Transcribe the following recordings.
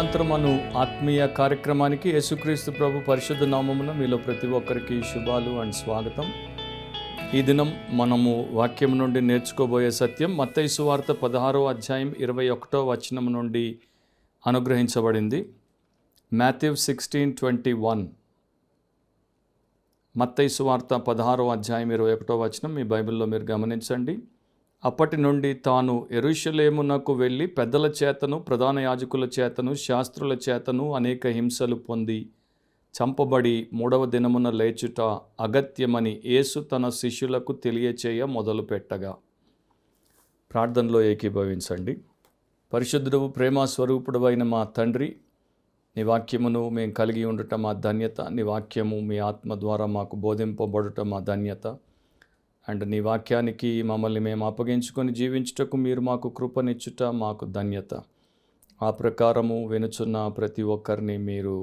రూపాంతరమను ఆత్మీయ కార్యక్రమానికి యేసుక్రీస్తు ప్రభు పరిశుద్ధ నామమున మీలో ప్రతి ఒక్కరికి శుభాలు అండ్ స్వాగతం. ఈ దినం మనము వాక్యం నుండి నేర్చుకోబోయే సత్యం మత్తయి సువార్త 16వ అధ్యాయం 21వ వచనం నుండి అనుగ్రహించబడింది. మాథ్యూ 16:21. మత్తయి సువార్త 16వ అధ్యాయం 21వ వచనం మీ బైబిల్లో మీరు గమనించండి. అప్పటి నుండి తాను యెరూషలేమునకు వెళ్ళి పెద్దల చేతను, ప్రధాన యాజకుల చేతను, శాస్త్రుల చేతను అనేక హింసలు పొంది చంపబడి 3వ దినమున లేచుట అగత్యమని యేసు తన శిష్యులకు తెలియచేయ మొదలుపెట్టగా. ప్రార్థనలో ఏకీభవించండి. పరిశుద్ధుడు, ప్రేమ స్వరూపుడు అయిన మా తండ్రి, నీ వాక్యమును మేము కలిగి ఉండటం మా ధన్యత. నీ వాక్యము మీ ఆత్మ ద్వారా మాకు బోధింపబడటం మా ధన్యత. అండ్ నీ వాక్యానికి మమ్మల్ని మేము అప్పగించుకొని జీవించుటకు మీరు మాకు కృపనిచ్చుట మాకు ధన్యత. ఆ ప్రకారము వినుచున్న ప్రతి ఒక్కరిని మీరు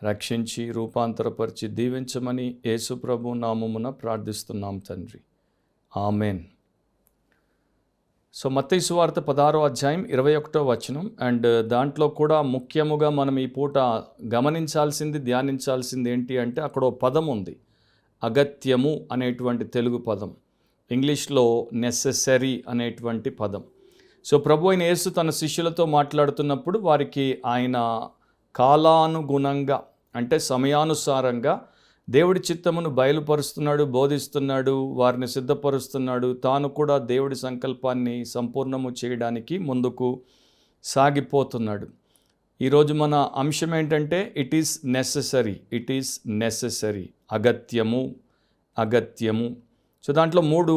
రక్షించి రూపాంతరపరిచి దీవించమని యేసు ప్రభు నామమున ప్రార్థిస్తున్నాం తండ్రి. ఆమెన్. సో మత్తయి సువార్త 16వ అధ్యాయం 21వ వచనం. అండ్ దాంట్లో కూడా ముఖ్యముగా మనం ఈ పూట గమనించాల్సింది, ధ్యానించాల్సింది ఏంటి అంటే అక్కడ ఒక పదం ఉంది, అగత్యము అనేటువంటి తెలుగు పదం. ఇంగ్లీష్లో నెసెసరీ అనేటువంటి పదం. సో ప్రభు అయిన యేసు తన శిష్యులతో మాట్లాడుతున్నప్పుడు వారికి ఆయన కాలానుగుణంగా అంటే సమయానుసారంగా దేవుడి చిత్తమును బయలుపరుస్తున్నాడు, బోధిస్తున్నాడు, వారిని సిద్ధపరుస్తున్నాడు. తాను కూడా దేవుడి సంకల్పాన్ని సంపూర్ణము చేయడానికి ముందుకు సాగిపోతున్నాడు. ఈరోజు మన అంశం ఏంటంటే ఇట్ ఈస్ నెసెసరీ, అగత్యము. సో దాంట్లో 3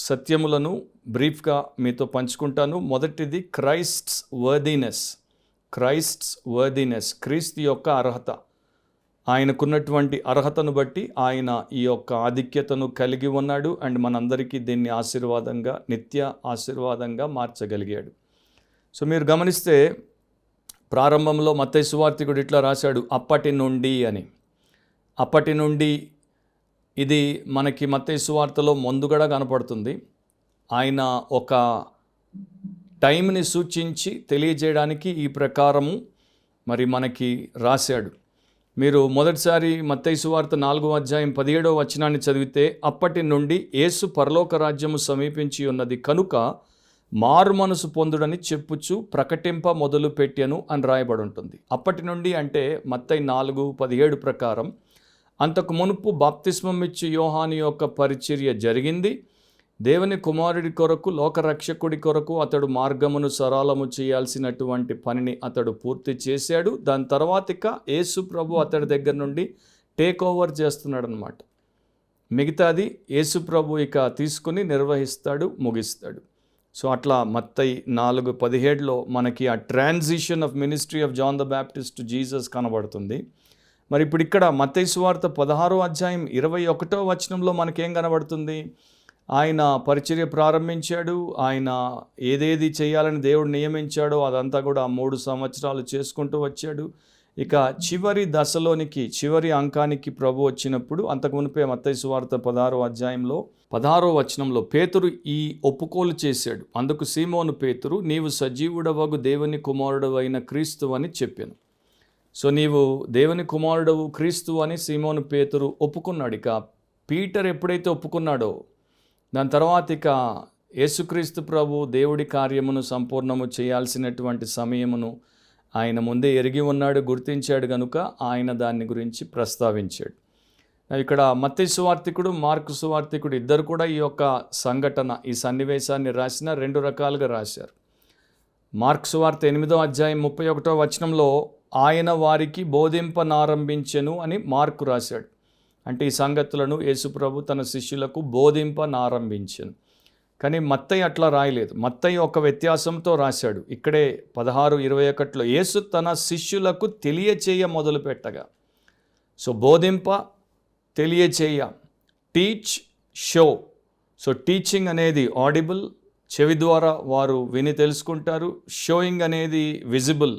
సత్యములను బ్రీఫ్గా మీతో పంచుకుంటాను. మొదటిది క్రైస్ట్స్ వర్దినెస్, క్రీస్తు యొక్క అర్హత. ఆయనకున్నటువంటి అర్హతను బట్టి ఆయన ఈ యొక్క ఆధిక్యతను కలిగి ఉన్నాడు. అండ్ మనందరికీ దీన్ని ఆశీర్వాదంగా, నిత్య ఆశీర్వాదంగా మార్చగలిగాడు. సో మీరు గమనిస్తే ప్రారంభంలో మత్తయి సువార్తికుడు ఇట్లా రాశాడు, అప్పటి నుండి అని. అప్పటి నుండి ఇది మనకి మత్తయి సువార్తలో ముందుగా కనపడుతుంది. ఆయన ఒక టైంని సూచించి తెలియజేయడానికి ఈ ప్రకారము మరి మనకి రాశాడు. మీరు మొదటిసారి మత్తయి సువార్త 4వ అధ్యాయం 17వ వచనాన్ని చదివితే, అప్పటి నుండి యేసు పరలోక రాజ్యము సమీపించి ఉన్నది కనుక మారు మనసు పొందుడని చెప్పుచు ప్రకటింప మొదలు పెట్టెను అని రాయబడి ఉంటుంది. అప్పటి నుండి అంటే మత్తయి 4:17 ప్రకారం అంతకు మునుపు బాప్తిస్మం ఇచ్చి యోహాను యొక్క పరిచర్య జరిగింది. దేవుని కుమారుడి కొరకు, లోకరక్షకుడి కొరకు అతడు మార్గమును సరళము చేయాల్సినటువంటి పనిని అతడు పూర్తి చేశాడు. దాని తర్వాత ఇక యేసు ప్రభు అతడి దగ్గర నుండి టేక్ ఓవర్ చేస్తున్నాడు అన్నమాట. మిగతాది యేసు ప్రభు ఇక తీసుకుని నిర్వహిస్తాడు, ముగిస్తాడు. సో అట్లా మత్తయి 4:17లో మనకి ఆ transition of ministry of John the Baptist to Jesus కనబడుతుంది. మరి ఇప్పుడు ఇక్కడ మత్తయి సువార్త 16వ అధ్యాయం 21వ వచనంలో మనకేం కనబడుతుంది? ఆయన పరిచర్య ప్రారంభించాడు. ఆయన ఏదేది చేయాలని దేవుడు నియమించాడో అదంతా కూడా 3 సంవత్సరాలు చేసుకుంటూ వచ్చాడు. ఇక చివరి దశలోనికి, చివరి అంకానికి ప్రభు వచ్చినప్పుడు అంతకు మునిపే మత్తయి సువార్త 16వ అధ్యాయంలో 16వ వచనంలో పేతురు ఈ ఒప్పుకోలు చేశాడు. అందుకు సీమోను పేతురు, నీవు సజీవుడవగు దేవుని కుమారుడు అయిన క్రీస్తు అని చెప్పాను. సో నీవు దేవుని కుమారుడవు క్రీస్తు అని సీమోను పేతురు ఒప్పుకున్నాడు. ఇక పీటర్ ఎప్పుడైతే ఒప్పుకున్నాడో దాని తర్వాత ఇక యేసుక్రీస్తు ప్రభు దేవుడి కార్యమును సంపూర్ణము చేయాల్సినటువంటి సమయమును ఆయన ముందే ఎరిగి ఉన్నాడు, గుర్తించాడు కనుక ఆయన దాన్ని గురించి ప్రస్తావించాడు. ఇక్కడ మత్తయి సువార్తికుడు, మార్కు సువార్తికుడు ఇద్దరు కూడా ఈ యొక్క సంఘటన, ఈ సన్నివేశాన్ని రాసిన 2 రకాలుగా రాశారు. మార్కు సువార్త 8వ అధ్యాయం 31వ వచనంలో ఆయన వారికి బోధింపనారంభించెను అని మార్కు రాశాడు. అంటే ఈ సంగతులను యేసుప్రభు తన శిష్యులకు బోధింపనారంభించెను. కానీ మత్తయి అట్లా రాయలేదు. మత్తయి ఒక వ్యత్యాసంతో రాశాడు. ఇక్కడే 16:21లో యేసు తన శిష్యులకు తెలియచేయ మొదలుపెట్టగా. సో బోధింప, తెలియచేయ, టీచ్, షో. సో టీచింగ్ అనేది ఆడిబుల్, చెవి ద్వారా వారు విని తెలుసుకుంటారు. షోయింగ్ అనేది విజిబుల్,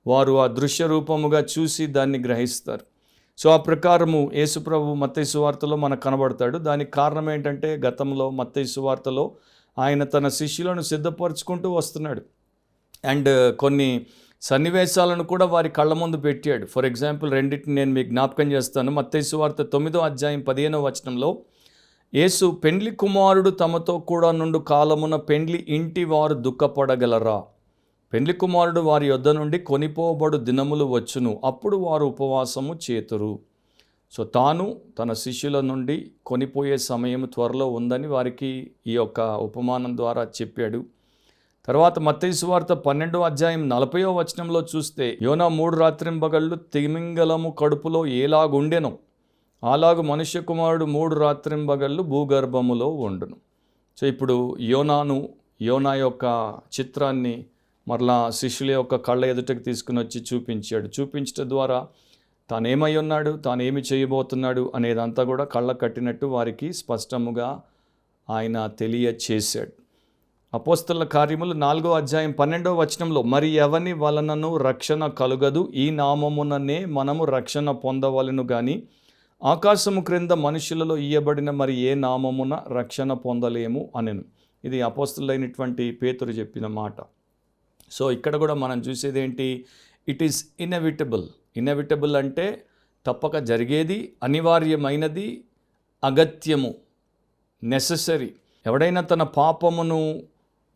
వారు ఆ దృశ్య రూపముగా చూసి దాన్ని గ్రహిస్తారు. సో ఆ ప్రకారము యేసుప్రభు మత్తయి సువార్తలో మనకు కనబడతాడు. దానికి కారణం ఏంటంటే గతంలో మత్తయి సువార్తలో ఆయన తన శిష్యులను సిద్ధపరచుకుంటూ వస్తున్నాడు. అండ్ కొన్ని సన్నివేశాలను కూడా వారి కళ్ళ ముందు పెట్టాడు. ఫర్ ఎగ్జాంపుల్ రెండింటిని నేను మీకు జ్ఞాపకం చేస్తాను. మత్తయి సువార్త 9వ అధ్యాయం 15వ వచనంలో యేసు, పెండ్లి కుమారుడు తమతో కూడా నుండు కాలమున పెండ్లి ఇంటి వారు దుఃఖపడగలరా? పెండ్లి కుమారుడు వారి యొద్ద నుండి కొనిపోబడు దినములు వచ్చును, అప్పుడు వారు ఉపవాసము చేతురు. సో తాను తన శిష్యుల నుండి కొనిపోయే సమయం త్వరలో ఉందని వారికి ఈ యొక్క ఉపమానం ద్వారా చెప్పాడు. తర్వాత మత్తయి సువార్త 12వ అధ్యాయం 40వ వచనంలో చూస్తే, యోనా 3 రాత్రింబగళ్ళు తిమింగలము కడుపులో ఏలాగుండెనో అలాగు మనుష్య కుమారుడు 3 రాత్రింబగళ్ళు భూగర్భములో ఉండును. సో ఇప్పుడు యోనా యొక్క చిత్రాన్ని మరలా శిష్యుల యొక్క కళ్ళ ఎదుటకు తీసుకుని వచ్చి చూపించడం ద్వారా తానేమై ఉన్నాడు, తాను ఏమి చేయబోతున్నాడు అనేదంతా కూడా కళ్ళ కట్టినట్టు వారికి స్పష్టముగా ఆయన తెలియచేశాడు. అపోస్తలుల కార్యములు 4వ అధ్యాయం 12వ వచనంలో, మరి ఎవని వలనను రక్షణ కలుగదు, ఈ నామముననే మనము రక్షణ పొందవలెను గాని ఆకాశము క్రింద మనుషులలో ఇయ్యబడిన మరి ఏ నామమున రక్షణ పొందలేము అనెను. ఇది అపోస్తలులైనటువంటి పేతురు చెప్పిన మాట. సో ఇక్కడ కూడా మనం చూసేది ఏంటి? ఇట్ ఈస్ ఇన్ఎవిటబుల్ అంటే తప్పక జరిగేది, అనివార్యమైనది, అగత్యము, నెససరీ. ఎవడైనా తన పాపమును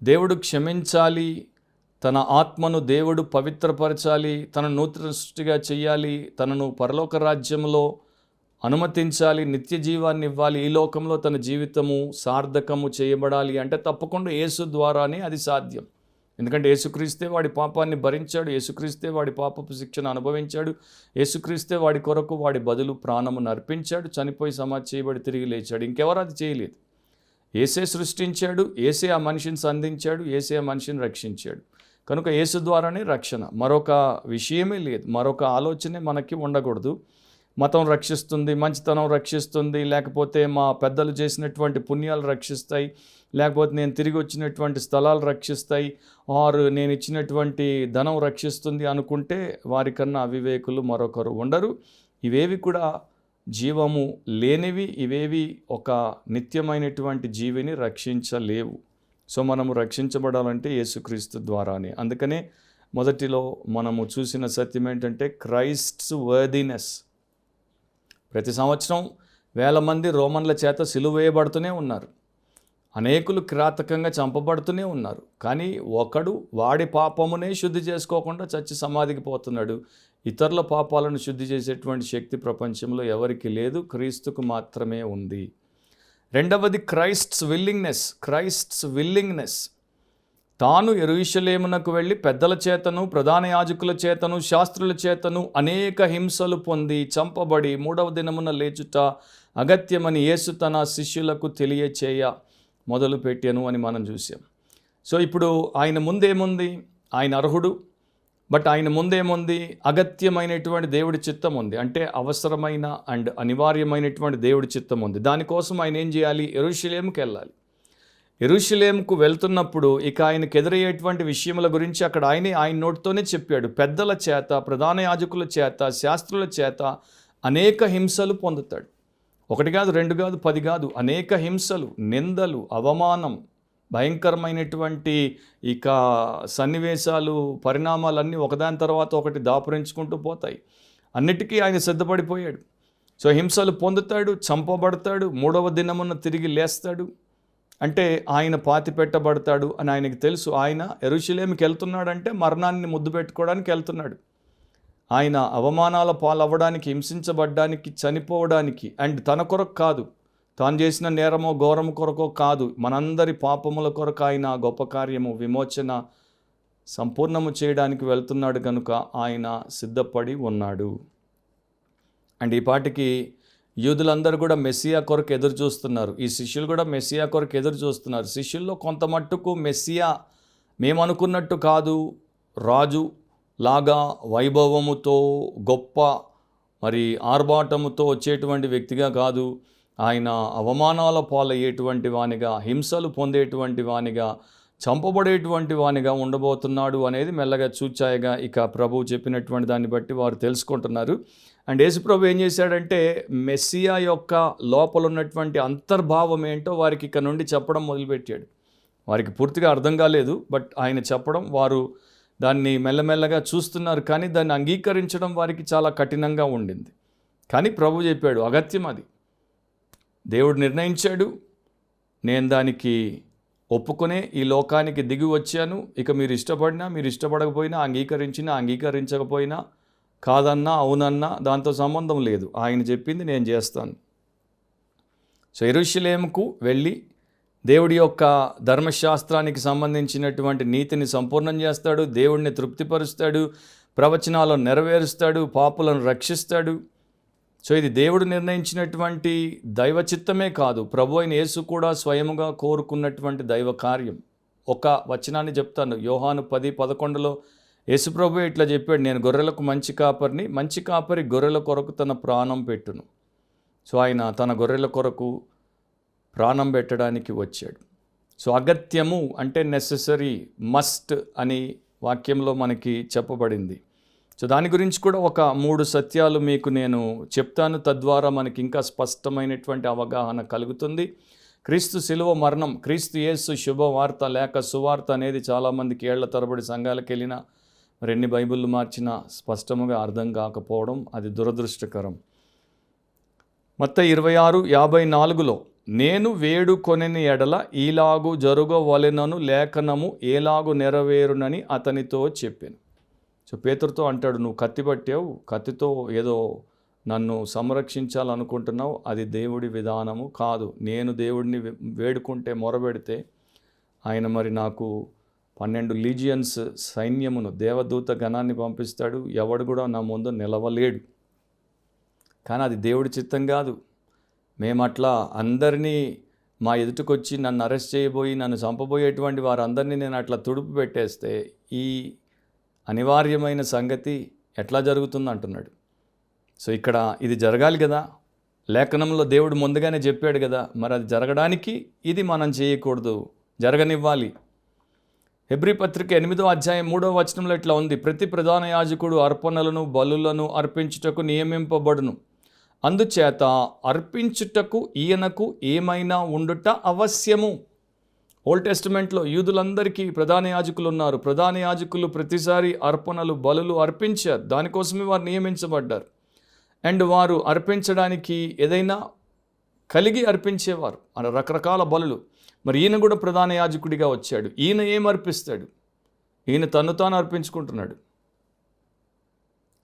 దేవుడు క్షమించాలి, తన ఆత్మను దేవుడు పవిత్రపరచాలి, తన నూతన సృష్టిగా చేయాలి, తనను పరలోక రాజ్యంలో అనుమతించాలి, నిత్య జీవాన్ని ఇవ్వాలి, ఈ లోకంలో తన జీవితము సార్థకము చేయబడాలి అంటే తప్పకుండా యేసు ద్వారానే అది సాధ్యం. ఎందుకంటే యేసుక్రీస్తే వాడి పాపాన్ని భరించాడు, యేసుక్రీస్తే వాడి పాపపు శిక్షను అనుభవించాడు, యేసుక్రీస్తే వాడి కొరకు వాడి బదులు ప్రాణమును అర్పించాడు, చనిపోయి సమాధి చేయబడి తిరిగి లేచాడు. ఇంకెవరు అది చేయలేదు. యేసే సృష్టించాడు, యేసే ఆ మనిషిని సంధించాడు, యేసే ఆ మనిషిని రక్షించాడు. కనుక యేసు ద్వారానే రక్షణ, మరొక విషయమే లేదు, మరొక ఆలోచనే మనకి ఉండకూడదు. మతం రక్షిస్తుంది, మంచితనం రక్షిస్తుంది, లేకపోతే మా పెద్దలు చేసినటువంటి పుణ్యాలు రక్షిస్తాయి, లేకపోతే నేను తిరిగి వచ్చినటువంటి స్థలాలు రక్షిస్తాయి, ఆరు నేను ఇచ్చినటువంటి ధనం రక్షిస్తుంది అనుకుంటే వారికన్నా అవివేకులు మరొకరు ఉండరు. ఇవేవి కూడా జీవము లేనివి, ఇవేవి ఒక నిత్యమైనటువంటి జీవిని రక్షించలేవు. సో మనము రక్షించబడాలంటే యేసుక్రీస్తు ద్వారానే. అందుకనే మొదటిలో మనము చూసిన సత్యం ఏంటంటే క్రైస్ట్స్ వర్దినెస్. ప్రతి సంవత్సరం 1000 మంది రోమన్ల చేత సిలువ వేయబడుతూనే ఉన్నారు, అనేకులు కిరాతకంగా చంపబడుతూనే ఉన్నారు. కానీ ఒకడు వాడి పాపమునే శుద్ధి చేసుకోకుండా చచ్చి సమాధికి పోతున్నాడు. ఇతరుల పాపాలను శుద్ధి చేసేటువంటి శక్తి ప్రపంచంలో ఎవరికి లేదు, క్రీస్తుకు మాత్రమే ఉంది. రెండవది క్రైస్ట్స్ విల్లింగ్నెస్. తాను యెరూషలేమునకు వెళ్ళి పెద్దల చేతను, ప్రధాన యాజకుల చేతను, శాస్త్రుల చేతను అనేక హింసలు పొంది చంపబడి 3వ దినమున లేచుట అగత్యమని యేసు తన శిష్యులకు తెలియచేయ మొదలుపెట్టాను అని మనం చూసాం. సో ఇప్పుడు ఆయన ముందేముంది? ఆయన అర్హుడు, బట్ ఆయన ముందేముంది? అగత్యమైనటువంటి దేవుడి చిత్తం ఉంది, అంటే అవసరమైన అండ్ అనివార్యమైనటువంటి దేవుడి చిత్తం ఉంది. దానికోసం ఆయన ఏం చేయాలి? యెరూషలేముకి వెళ్ళాలి. యెరూషలేముకు వెళ్తున్నప్పుడు ఇక ఆయనకు ఎదురయ్యేటువంటి విషయముల గురించి అక్కడ ఆయన నోటితోనే చెప్పాడు. పెద్దల చేత, ప్రధాన యాజకుల చేత, శాస్త్రుల చేత అనేక హింసలు పొందుతాడు. 1 కాదు, 2 కాదు, 10 కాదు, అనేక హింసలు, నిందలు, అవమానం, భయంకరమైనటువంటి ఇక సన్నివేశాలు, పరిణామాలన్నీ ఒకదాని తర్వాత ఒకటి దాపురించుకుంటూ పోతాయి. అన్నిటికీ ఆయన సిద్ధపడిపోయాడు. సో హింసలు పొందుతాడు, చంపబడతాడు, 3వ దినమున తిరిగి లేస్తాడు. అంటే ఆయన పాతి పెట్టబడతాడు అని ఆయనకి తెలుసు. ఆయన యెరూషలేముకి వెళ్తున్నాడంటే మరణాన్ని ముద్దు పెట్టుకోవడానికి వెళ్తున్నాడు. ఆయన అవమానాల పాలవ్వడానికి, హింసించబడ్డానికి, చనిపోవడానికి, అండ్ తన కొరకు కాదు, తాను చేసిన నేరమో ఘోరము కొరకో కాదు, మనందరి పాపముల కొరకు ఆయన గొప్ప కార్యము, విమోచన సంపూర్ణము చేయడానికి వెళ్తున్నాడు. కనుక ఆయన సిద్ధపడి ఉన్నాడు. అండ్ ఈ పాటికి యూదులందరూ కూడా మెస్సియా కొరకు ఎదురు చూస్తున్నారు. ఈ శిష్యులు కూడా మెస్సియా కొరకు ఎదురు చూస్తున్నారు. శిష్యుల్లో కొంత మట్టుకు మెస్సియా మేము అనుకున్నట్టు కాదు, రాజు లాగా వైభవముతో, గొప్ప మరి ఆర్భాటముతో వచ్చేటువంటి వ్యక్తిగా కాదు, ఆయన అవమానాల పాలయ్యేటువంటి వానిగా, హింసలు పొందేటువంటి వానిగా, చంపబడేటువంటి వానిగా ఉండబోతున్నాడు అనేది మెల్లగా చూచాయగా ఇక ప్రభువు చెప్పినటువంటి దాన్ని బట్టి వారు తెలుసుకుంటున్నారు. అండ్ యేసుప్రభు ఏం చేశాడంటే మెస్సియా యొక్క లోపల ఉన్నటువంటి అంతర్భావం ఏంటో వారికి ఇక నుండి చెప్పడం మొదలుపెట్టాడు. వారికి పూర్తిగా అర్థం కాలేదు, బట్ ఆయన చెప్పడం, వారు దాన్ని మెల్లమెల్లగా చూస్తున్నారు, కానీ దాన్ని అంగీకరించడం వారికి చాలా కఠినంగా ఉండింది. కానీ ప్రభు చెప్పాడు, అగత్యం అది, దేవుడు నిర్ణయించాడు, నేను దానికి ఒప్పుకునే ఈ లోకానికి దిగి వచ్చాను. ఇక మీరు ఇష్టపడినా మీరు ఇష్టపడకపోయినా, అంగీకరించినా అంగీకరించకపోయినా, కాదన్నా అవునన్నా దాంతో సంబంధం లేదు. ఆయన చెప్పింది నేను చేస్తాను. సో యెరూషలేముకు వెళ్ళి దేవుడి యొక్క ధర్మశాస్త్రానికి సంబంధించినటువంటి నీతిని సంపూర్ణం చేస్తాడు, దేవుడిని తృప్తిపరుస్తాడు, ప్రవచనాలను నెరవేరుస్తాడు, పాపులను రక్షిస్తాడు. సో ఇది దేవుడు నిర్ణయించినటువంటి దైవ చిత్తమే కాదు, ప్రభు అయిన యేసు కూడా స్వయముగా కోరుకున్నటువంటి దైవ కార్యం. ఒక వచనాన్ని చెప్తాను, యోహాను 10:11 యేసు ప్రభు ఇట్లా చెప్పాడు, నేను గొర్రెలకు మంచి కాపరిని, మంచి కాపరి గొర్రెల కొరకు తన ప్రాణం పెట్టును. సో ఆయన తన గొర్రెల కొరకు ప్రాణం పెట్టడానికి వచ్చాడు. సో అగత్యము అంటే నెసెసరీ, మస్ట్ అని వాక్యంలో మనకి చెప్పబడింది. సో దాని గురించి కూడా ఒక 3 సత్యాలు మీకు నేను చెప్తాను, తద్వారా మనకి ఇంకా స్పష్టమైనటువంటి అవగాహన కలుగుతుంది. క్రీస్తు శిలువ మరణం, క్రీస్తు యేసు శుభవార్త లేక సువార్త అనేది చాలామందికి ఏళ్ల తరబడి సంఘాలకు వెళ్ళినా మరి ఎన్ని బైబిళ్ళు మార్చినా స్పష్టముగా అర్థం కాకపోవడం అది దురదృష్టకరం. మత్తయి 26:54 నేను వేడుకొనని ఎడల ఈలాగు జరుగవలెనను లేఖనము ఏలాగు నెరవేరునని అతనితో చెప్పాను. సో పేతురుతో అంటాడు, నువ్వు కత్తి పట్టావు, కత్తితో ఏదో నన్ను సంరక్షించాలనుకుంటున్నావు, అది దేవుడి విధానము కాదు. నేను దేవుడిని వేడుకుంటే మొరబెడితే ఆయన మరి నాకు 12 లీజియన్స్ సైన్యమును, దేవదూత గణాన్ని పంపిస్తాడు, ఎవడు కూడా నా ముందు నిలవలేడు. కానీ అది దేవుడి చిత్తం కాదు. మేమట్లా అందరినీ మా ఎదుటికొచ్చి నన్ను అరెస్ట్ చేయబోయి నన్ను చంపబోయేటువంటి వారందరినీ నేను అట్లా తుడుపు పెట్టేస్తే ఈ అనివార్యమైన సంగతి ఎట్లా జరుగుతుంది అంటున్నాడు. సో ఇక్కడ ఇది జరగాలి కదా, లేఖనంలో దేవుడు ముందుగానే చెప్పాడు కదా, మరి అది జరగడానికి ఇది మనం చేయకూడదు, జరగనివ్వాలి. హెబ్రీ పత్రిక 8:3 ఇట్లా ఉంది, ప్రతి ప్రధాన యాజకుడు అర్పణలను బలులను అర్పించుటకు నియమింపబడును, అందుచేత అర్పించుటకు ఈయనకు ఏమైనా ఉండుట అవశ్యము. ఓల్డ్ టెస్టిమెంట్లో యూదులందరికీ ప్రధాన యాజకులు ఉన్నారు. ప్రధాన యాజకులు ప్రతిసారి అర్పణలు బలులు అర్పించారు, దానికోసమే వారు నియమించబడ్డారు. అండ్ వారు అర్పించడానికి ఏదైనా కలిగి అర్పించేవారు, రకరకాల బలులు. మరి ఈయన కూడా ప్రధాన యాజకుడిగా వచ్చాడు. ఈయన ఏం అర్పిస్తాడు? ఈయన తను తాను అర్పించుకుంటున్నాడు.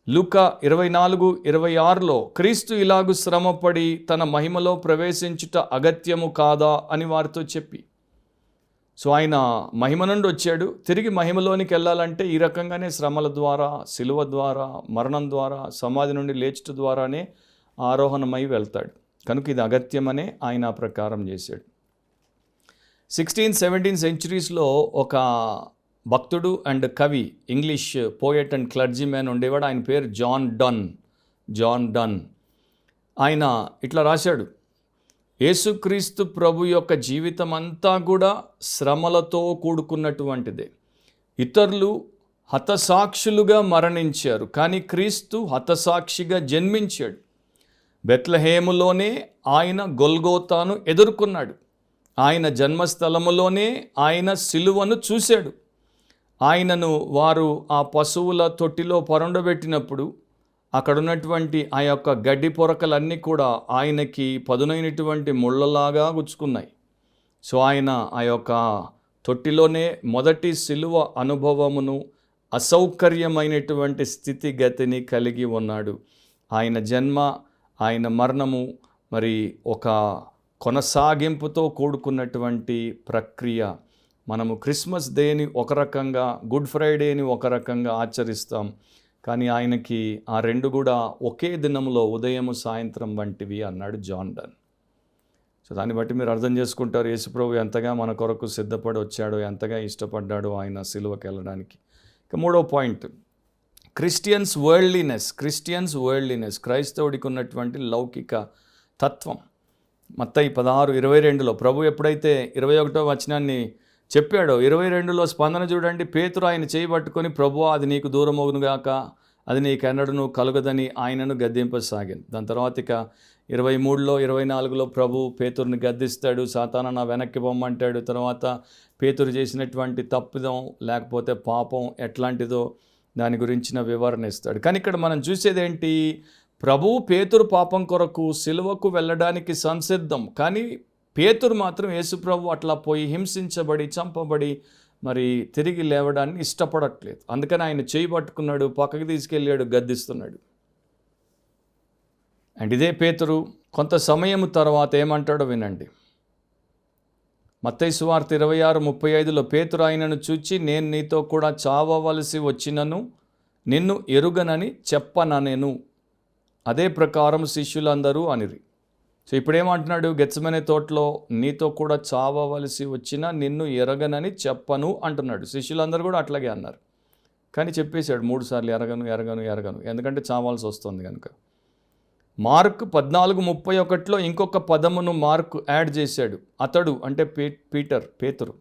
లూకా 24:26 క్రీస్తు ఇలాగు శ్రమపడి తన మహిమలో ప్రవేశించుట అగత్యము కాదా అని వారితో చెప్పి. సో ఆయన మహిమ నుండి వచ్చాడు, తిరిగి మహిమలోనికి వెళ్ళాలంటే ఈ రకంగానే శ్రమల ద్వారా, శిలువ ద్వారా, మరణం ద్వారా, సమాధి నుండి లేచుట ద్వారానే ఆరోహణమై వెళ్తాడు. కనుక ఇది అగత్యమనే ఆయన ప్రకారం చేశాడు. 16-17 సెంచురీస్లో ఒక భక్తుడు అండ్ కవి, ఇంగ్లీష్ పోయెట్ అండ్ క్లర్జీమ్యాన్ ఉండేవాడు. ఆయన పేరు జాన్ డన్. ఆయన ఇట్లా రాశాడు, యేసుక్రీస్తు ప్రభు యొక్క జీవితం అంతా కూడా శ్రమలతో కూడుకున్నటువంటిదే. ఇతరులు హతసాక్షులుగా మరణించారు, కానీ క్రీస్తు హతసాక్షిగా జన్మించాడు. బెత్లెహేములోనే ఆయన గొల్గోతాను ఎదుర్కొన్నాడు. ఆయన జన్మస్థలములోనే ఆయన సిలువను చూశాడు. ఆయనను వారు ఆ పశువుల తొట్టిలో పరుండబెట్టినప్పుడు అక్కడ ఉన్నటువంటి ఆ యొక్క గడ్డి పొరకలన్నీ కూడా ఆయనకి పదునైనటువంటి ముళ్ళలాగా గుచ్చుకున్నాయి. సో ఆయన ఆ యొక్క తొట్టిలోనే మొదటి సిలువ అనుభవమును, అసౌకర్యమైనటువంటి స్థితిగతిని కలిగి ఉన్నాడు. ఆయన జన్మ, ఆయన మరణము మరి ఒక కొనసాగింపుతో కూడుకున్నటువంటి ప్రక్రియ. మనము క్రిస్మస్ డేని ఒక రకంగా, గుడ్ ఫ్రైడేని ఒక రకంగా ఆచరిస్తాం, కానీ ఆయనకి ఆ రెండు కూడా ఒకే దినంలో ఉదయము సాయంత్రం వంటివి అన్నాడు జాన్ డన్. సో దాన్ని బట్టి మీరు అర్థం చేసుకుంటారు యేసుప్రభు ఎంతగా మన కొరకు సిద్ధపడి వచ్చాడో, ఎంతగా ఇష్టపడ్డాడో ఆయన సిలువకి వెళ్ళడానికి. ఇక 3వ పాయింట్, క్రిస్టియన్స్ వరల్డ్లీనెస్, క్రైస్తవుడికి ఉన్నటువంటి లౌకిక తత్వం. మత్తయి 16:22 ప్రభు ఎప్పుడైతే 21వ వచనాన్ని చెప్పాడో 22లో స్పందన చూడండి. పేతురు ఆయన చేయి పట్టుకొని, ప్రభువా అది నీకు దూరమగునుగాక, అది నీకెన్నడూ కలుగదని ఆయనను గద్దింపసాగాను. దాని తర్వాత ఇక 23లో 24లో ప్రభు పేతురుని గద్దిస్తాడు. సాతానా నా వెనక్కి పొమ్మంటాడు. తర్వాత పేతురు చేసినటువంటి తప్పిదం లేకపోతే పాపం ఎట్లాంటిదో దాని గురించిన వివరణ ఇస్తాడు. కానీ ఇక్కడ మనం చూసేదేంటి, ప్రభువు పేతురు పాపం కొరకు సిలువకు వెళ్ళడానికి సంసిద్ధం. కానీ పేతురు మాత్రం యేసుప్రభు అట్లా పోయి హింసించబడి చంపబడి మరి తిరిగి లేవడాన్ని ఇష్టపడట్లేదు. అందుకని ఆయన చేయి పట్టుకున్నాడు, పక్కకి తీసుకెళ్ళాడు, గద్దిస్తున్నాడు. అండ్ ఇదే పేతురు కొంత సమయం తర్వాత ఏమంటాడో వినండి. మత్తయి సువార్త 26:35లో పేతురు ఆయనను చూచి, నేను నీతో కూడా చావవలసి వచ్చినను నిన్ను ఎరుగనని చెప్పననెను. అదే ప్రకారం శిష్యులందరూ అనిరి. సో ఇప్పుడేమంటున్నాడు, గెత్సేమనే తోటలో నీతో కూడా చావవలసి వచ్చినా నిన్ను ఎరగనని చెప్పను అంటున్నాడు. శిష్యులందరూ కూడా అట్లాగే అన్నారు. కానీ చెప్పేశాడు 3 సార్లు ఎరగను, ఎందుకంటే చావాల్సి వస్తుంది కనుక. మార్కు 14:31లో ఇంకొక పదమును మార్కు యాడ్ చేశాడు. అతడు అంటే పేతురు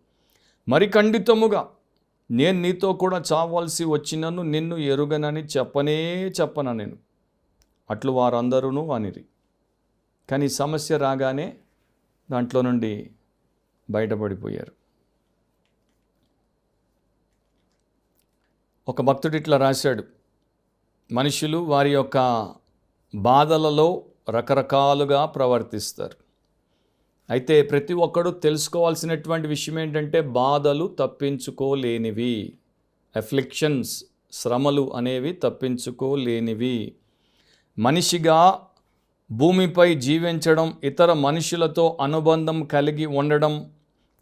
మరి ఖండితముగా నేను నీతో కూడా చావాల్సి వచ్చినను నిన్ను ఎరుగనని చెప్పన నేను. అట్లు వారందరూ అనిరి. కానీ సమస్య రాగానే దాంట్లో నుండి బయటపడిపోయారు. ఒక భక్తుడు ఇట్లా రాశాడు, మనుషులు వారి యొక్క బాధలలో రకరకాలుగా ప్రవర్తిస్తారు. అయితే ప్రతి ఒక్కడు తెలుసుకోవాల్సినటువంటి విషయం ఏంటంటే, బాధలు తప్పించుకోలేనివి, అఫ్లిక్షన్స్ శ్రమలు అనేవి తప్పించుకోలేనివి. మనిషిగా భూమిపై జీవించడం, ఇతర మనుషులతో అనుబంధం కలిగి ఉండడం,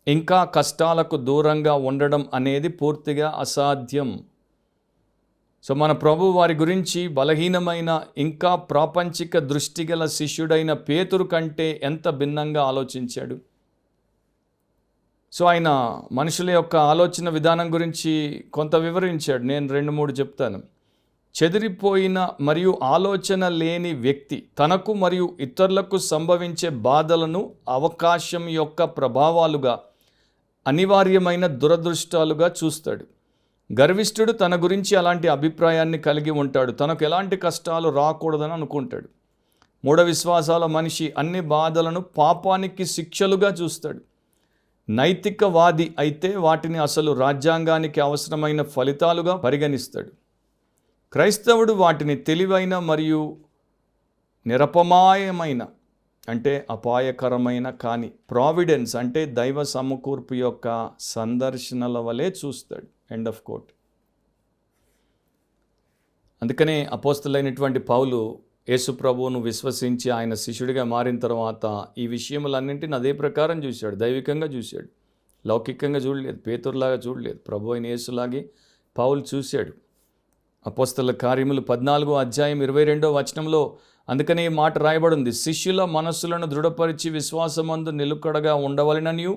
ఇంకా కష్టాలకు దూరంగా ఉండడం అనేది పూర్తిగా అసాధ్యం. సో మన ప్రభు వారి గురించి బలహీనమైన ఇంకా ప్రాపంచిక దృష్టి గల శిష్యుడైన పేతురు కంటే ఎంత భిన్నంగా ఆలోచించాడు. సో ఆయన మనుషుల యొక్క ఆలోచన విధానం గురించి కొంత వివరించాడు. నేను 2-3 చెప్తాను. చెదిరిపోయిన మరియు ఆలోచన లేని వ్యక్తి తనకు మరియు ఇతరులకు సంభవించే బాధలను అవకాశం యొక్క ప్రభావాలుగా, అనివార్యమైన దురదృష్టాలుగా చూస్తాడు. గర్విష్ఠుడు తన గురించి అలాంటి అభిప్రాయాన్ని కలిగి ఉంటాడు. తనకు ఎలాంటి కష్టాలు రాకూడదని అనుకుంటాడు. మూఢ విశ్వాసాల మనిషి అన్ని బాధలను పాపానికి శిక్షలుగా చూస్తాడు. నైతికవాది అయితే వాటిని అసలు రాజ్యాంగానికి అవసరమైన ఫలితాలుగా పరిగణిస్తాడు. క్రైస్తవుడు వాటిని తెలివైన మరియు నిరపమాయమైన అంటే అపాయకరమైన కానీ ప్రావిడెన్స్ అంటే దైవ సమకూర్పు యొక్క సందర్శనల వలె చూస్తాడు. End of quote. అందుకనే అపోస్తలుడైనటువంటి పౌలు యేసు ప్రభువును విశ్వసించి ఆయన శిష్యుడిగా మారిన తర్వాత ఈ విషయములన్నింటిని అదే ప్రకారం చూశాడు. దైవికంగా చూశాడు, లౌకికంగా చూడలేదు, పేతురులాగా చూడలేదు. ప్రభు అయిన యేసులాగే పౌలు చూశాడు. అపోస్తల కార్యములు 14:22 అందుకనే ఈ మాట రాయబడింది, శిష్యుల మనస్సులను దృఢపరిచి విశ్వాసమందు నిలుకడగా ఉండవలెననియు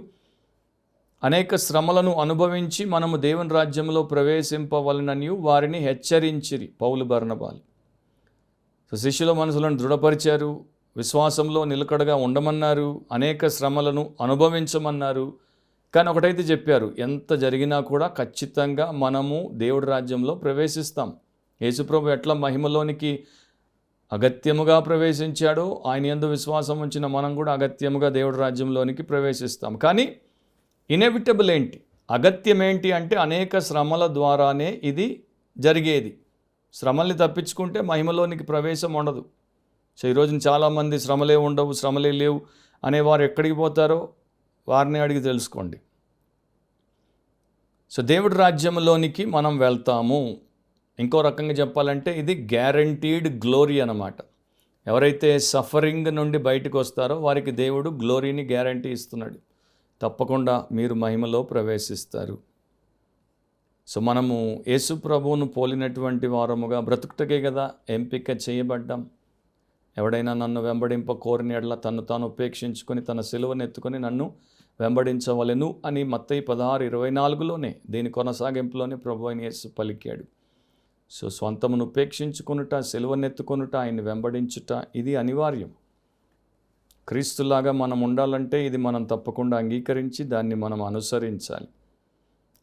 అనేక శ్రమలను అనుభవించి మనము దేవుని రాజ్యంలో ప్రవేశింపవలెననియు వారిని హెచ్చరించిరి. పౌలు బర్నబాలు. సో శిష్యుల మనసులను దృఢపరిచారు, విశ్వాసంలో నిలకడగా ఉండమన్నారు, అనేక శ్రమలను అనుభవించమన్నారు. కానీ ఒకటైతే చెప్పారు, ఎంత జరిగినా కూడా ఖచ్చితంగా మనము దేవుడి రాజ్యంలో ప్రవేశిస్తాం. యేసుప్రభు ఎట్లా మహిమలోనికి అగత్యముగా ప్రవేశించాడో ఆయన యందు విశ్వాసం ఉంచిన మనం కూడా అగత్యముగా దేవుడి రాజ్యంలోనికి ప్రవేశిస్తాం. కానీ ఇనెవిటబుల్ ఏంటి, అగత్యం ఏంటి అంటే అనేక శ్రమల ద్వారానే ఇది జరిగేది. శ్రమల్ని తప్పించుకుంటే మహిమలోనికి ప్రవేశం ఉండదు. సో ఈరోజు చాలామంది శ్రమలే ఉండవు, శ్రమలే లేవు అనేవారు ఎక్కడికి పోతారో వారిని అడిగి తెలుసుకోండి. సో దేవుడి రాజ్యంలోనికి మనం వెళ్తాము. ఇంకో రకంగా చెప్పాలంటే ఇది గ్యారంటీడ్ గ్లోరీ అన్నమాట. ఎవరైతే సఫరింగ్ నుండి బయటకు వస్తారో వారికి దేవుడు గ్లోరీని గ్యారంటీ ఇస్తున్నాడు. తప్పకుండా మీరు మహిమలో ప్రవేశిస్తారు. సో మనము యేసు ప్రభువును పోలినటువంటి వారముగా బ్రతుకుటకే కదా ఎంపిక చేయబడ్డాం. ఎవడైనా నన్ను వెంబడింప కోరిన యెడల తన్ను తాను ఉపేక్షించుకొని తన సిలువను ఎత్తుకొని నన్ను వెంబడించవలెను అని మత్తయి 16:24లోనే దీని కొనసాగింపులోనే ప్రభు అయిన యేసు పలికాడు. సో స్వంతమును ఉపేక్షించుకొనుట, సిలువనెత్తుకొనుట, ఆయన్ని వెంబడించుట ఇది అనివార్యం. క్రీస్తులాగా మనం ఉండాలంటే ఇది మనం తప్పకుండా అంగీకరించి దాన్ని మనం అనుసరించాలి.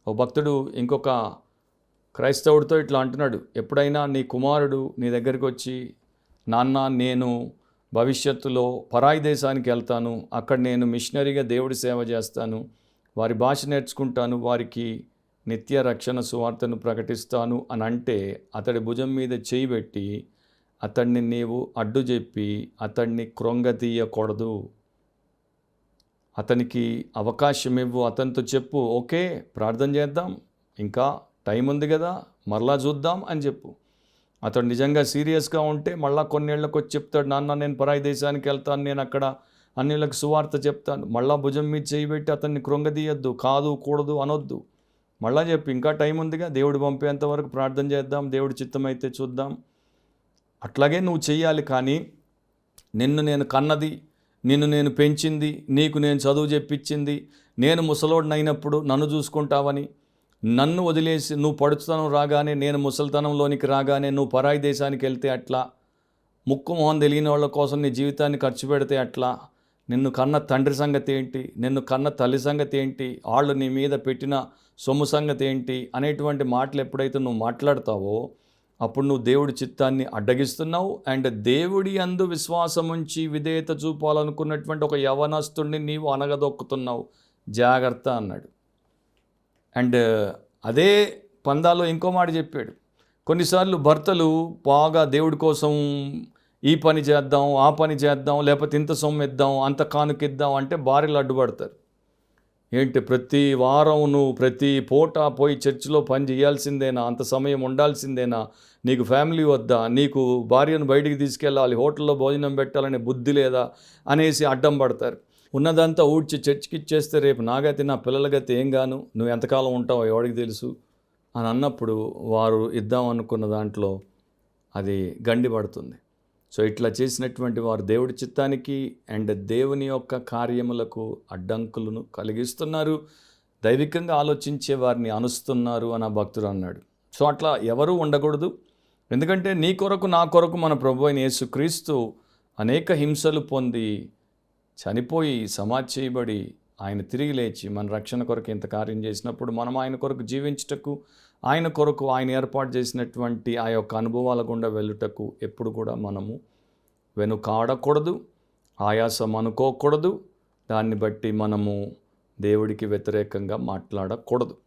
ఓ భక్తుడు ఇంకొక క్రైస్తవుడితో ఇట్లా అంటున్నాడు, ఎప్పుడైనా నీ కుమారుడు నీ దగ్గరికి వచ్చి, నాన్న నేను భవిష్యత్తులో పరాయి దేశానికి వెళ్తాను, అక్కడ నేను మిషనరీగా దేవుడి సేవ చేస్తాను, వారి భాష నేర్చుకుంటాను, వారికి నిత్య రక్షణ సువార్తను ప్రకటిస్తాను అని అంటే అతడి భుజం మీద చేయి పెట్టి అతన్ని నీవు అడ్డు చెప్పి అతన్ని కృంగతీయకూడదు. అతనికి అవకాశం ఇవ్వు, అతనితో చెప్పు, ఓకే ప్రార్థన చేద్దాం, ఇంకా టైం ఉంది కదా, మరలా చూద్దాం అని చెప్పు. అతడు నిజంగా సీరియస్గా ఉంటే మళ్ళీ కొన్నేళ్ళకి వచ్చి చెప్తాడు, నాన్న నేను పరాయి దేశానికి వెళ్తాను, నేను అక్కడ అన్యులకు సువార్త చెప్తాను. మళ్ళా భుజం మీద చేయబెట్టి అతన్ని కృంగదీయద్దు, కాదు కూడదు అనొద్దు. మళ్ళా చెప్పి ఇంకా టైం ఉందిగా, దేవుడు పంపేంత వరకు ప్రార్థన చేద్దాం, దేవుడి చిత్తమైతే చూద్దాం. అట్లాగే నువ్వు చెయ్యాలి. కానీ నిన్ను నేను కన్నది, నిన్ను నేను పెంచింది, నీకు నేను చదువు చెప్పించింది, నేను ముసలోడిని అయినప్పుడు నన్ను చూసుకుంటావని, నన్ను వదిలేసి నువ్వు పడుచుతనం రాగానే, నేను ముసలితనంలోనికి రాగానే నువ్వు పరాయి దేశానికి వెళ్తే అట్లా, ముక్కు మొహం తెలియని వాళ్ళ కోసం నీ జీవితాన్ని ఖర్చు పెడితే అట్లా, నిన్ను కన్న తండ్రి సంగతి ఏంటి, నిన్ను కన్న తల్లి సంగతి ఏంటి, వాళ్ళు నీ మీద పెట్టిన సొమ్ము సంగతి ఏంటి అనేటువంటి మాటలు ఎప్పుడైతే నువ్వు మాట్లాడతావో అప్పుడు నువ్వు దేవుడి చిత్తాన్ని అడ్డగిస్తున్నావు. అండ్ దేవుడి యందు విశ్వాసం ఉంచి విధేయత చూపాలనుకున్నటువంటి ఒక యవనస్తుడిని నీవు అనగదొక్కుతున్నావు, జాగ్రత్త అన్నాడు. అండ్ అదే పందాలో ఇంకో మాట చెప్పాడు, కొన్నిసార్లు భర్తలు బాగా దేవుడి కోసం ఈ పని చేద్దాం, ఆ పని చేద్దాం, లేకపోతే ఇంత సొమ్ము ఇద్దాం, అంత కానుకిద్దాం అంటే భార్యలు అడ్డుపడతారు. ఏంటి ప్రతి వారం నువ్వు ప్రతి పూట పోయి చర్చిలో పని చేయాల్సిందేనా, అంత సమయం ఉండాల్సిందేనా, నీకు ఫ్యామిలీ వద్దా, నీకు భార్యను బయటికి తీసుకెళ్ళాలి, హోటల్లో భోజనం పెట్టాలనే బుద్ధి లేదా అనేసి అడ్డం పడతారు. ఉన్నదంతా ఊడ్చి చర్చికి ఇచ్చేస్తే రేపు నాగతి నా పిల్లల గతి ఏం గాను, నువ్వు ఎంతకాలం ఉంటావో ఎవరికి తెలుసు అని అన్నప్పుడు వారు ఇద్దాం అనుకున్న దాంట్లో అది గండి పడుతుంది. సో ఇట్లా చేసినటువంటి వారు దేవుడి చిత్తానికి అండ్ దేవుని యొక్క కార్యములకు అడ్డంకులను కలిగిస్తున్నారు, దైవికంగా ఆలోచించే వారిని అనుస్తున్నారు అని ఆ భక్తుడు అన్నాడు. సో అట్లా ఎవరూ ఉండకూడదు. ఎందుకంటే నీ కొరకు నా కొరకు మన ప్రభు అయిన యేసుక్రీస్తు అనేక హింసలు పొంది చనిపోయి సమాధి చేయబడి ఆయన తిరిగి లేచి మన రక్షణ కొరకు ఇంత కార్యం చేసినప్పుడు మనం ఆయన కొరకు జీవించుటకు, ఆయన కొరకు ఆయన ఏర్పాటు చేసినటువంటి ఆ యొక్క అనుభవాల గుండా వెళ్ళుటకు ఎప్పుడు కూడా మనము వెనుకాడకూడదు, ఆయాసం అనుకోకూడదు, దాన్ని బట్టి మనము దేవుడికి వ్యతిరేకంగా మాట్లాడకూడదు.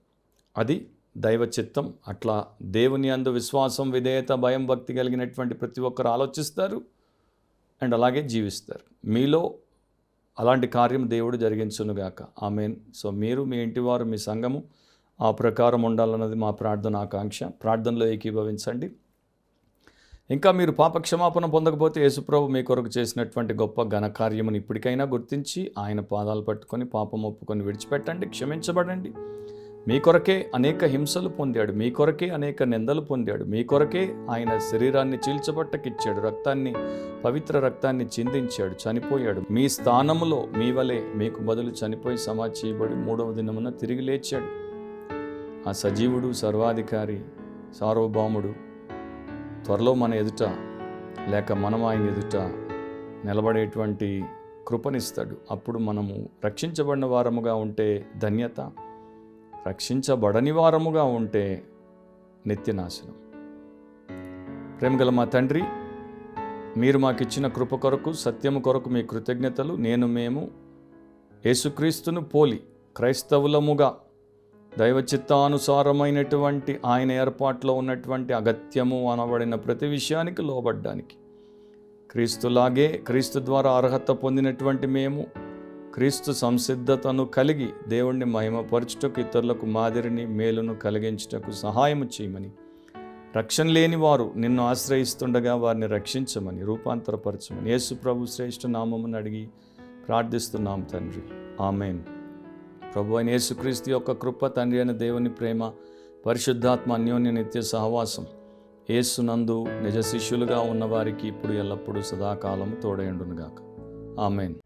అది దైవ చిత్తం. అట్లా దేవుని యందు విశ్వాసం, విధేయత, భయం, భక్తి కలిగినటువంటి ప్రతి ఒక్కరు ఆలోచిస్తారు అండ్ అలాగే జీవిస్తారు. మీలో అలాంటి కార్యం దేవుడు జరిగించునుగాక. ఆమేన్. సో మీరు, మీ ఇంటివారు, మీ సంఘము ఆ ప్రకారం ఉండాలన్నది మా ప్రార్థన ఆకాంక్ష. ప్రార్థనలో ఏకీభవించండి. ఇంకా మీరు పాపక్షమాపణ పొందకపోతే యేసుప్రభు మీ కొరకు చేసినటువంటి గొప్ప ఘనకార్యమును ఇప్పటికైనా గుర్తించి ఆయన పాదాలు పట్టుకొని పాపం ఒప్పుకొని విడిచిపెట్టండి, క్షమించబడండి. మీ కొరకే అనేక హింసలు పొందాడు, మీ కొరకే అనేక నిందలు పొందాడు, మీ కొరకే ఆయన శరీరాన్ని చీల్చబట్టకిచ్చాడు, రక్తాన్ని, పవిత్ర రక్తాన్ని చిందించాడు, చనిపోయాడు. మీ స్థానములో మీ వలె మీకు బదులు చనిపోయి సమాధి చేయబడి 3వ దినమున తిరిగి లేచాడు. ఆ సజీవుడు, సర్వాధికారి, సార్వభౌముడు త్వరలో మన ఎదుట లేక మనం ఆయన ఎదుట నిలబడేటువంటి కృపనిస్తాడు. అప్పుడు మనము రక్షించబడిన వారముగా ఉంటే ధన్యత, రక్షించబడని వారముగా ఉంటే నిత్యనాశనం. ప్రేమగల మా తండ్రి, మీరు మాకిచ్చిన కృప కొరకు, సత్యము కొరకు మీ కృతజ్ఞతలు. మేము యేసుక్రీస్తును పోలి క్రైస్తవులముగా దైవ చిత్తానుసారమైనటువంటి ఆయన ఏర్పాట్లో ఉన్నటువంటి అగత్యము అనబడిన ప్రతి విషయానికి లోబడ్డానికి, క్రీస్తులాగే క్రీస్తు ద్వారా అర్హత పొందినటువంటి మేము క్రీస్తు సంసిద్ధతను కలిగి దేవుణ్ణి మహిమపరచుటకు, ఇతరులకు మాదిరిని, మేలును కలిగించుటకు సహాయము చేయమని, రక్షణ లేని వారు నిన్ను ఆశ్రయిస్తుండగా వారిని రక్షించమని, రూపాంతరపరచమని యేసు ప్రభు శ్రేష్ఠ నామమును అడిగి ప్రార్థిస్తున్నాం తండ్రి. ఆమేన్. ప్రభు అయిన యేసుక్రీస్తు యొక్క కృప, తండ్రి అయిన దేవుని ప్రేమ, పరిశుద్ధాత్మ అన్యోన్య నిత్య సహవాసం యేసునందు నిజ శిష్యులుగా ఉన్నవారికి ఇప్పుడు ఎల్లప్పుడూ సదాకాలము తోడైండునుగాక. ఆమేన్.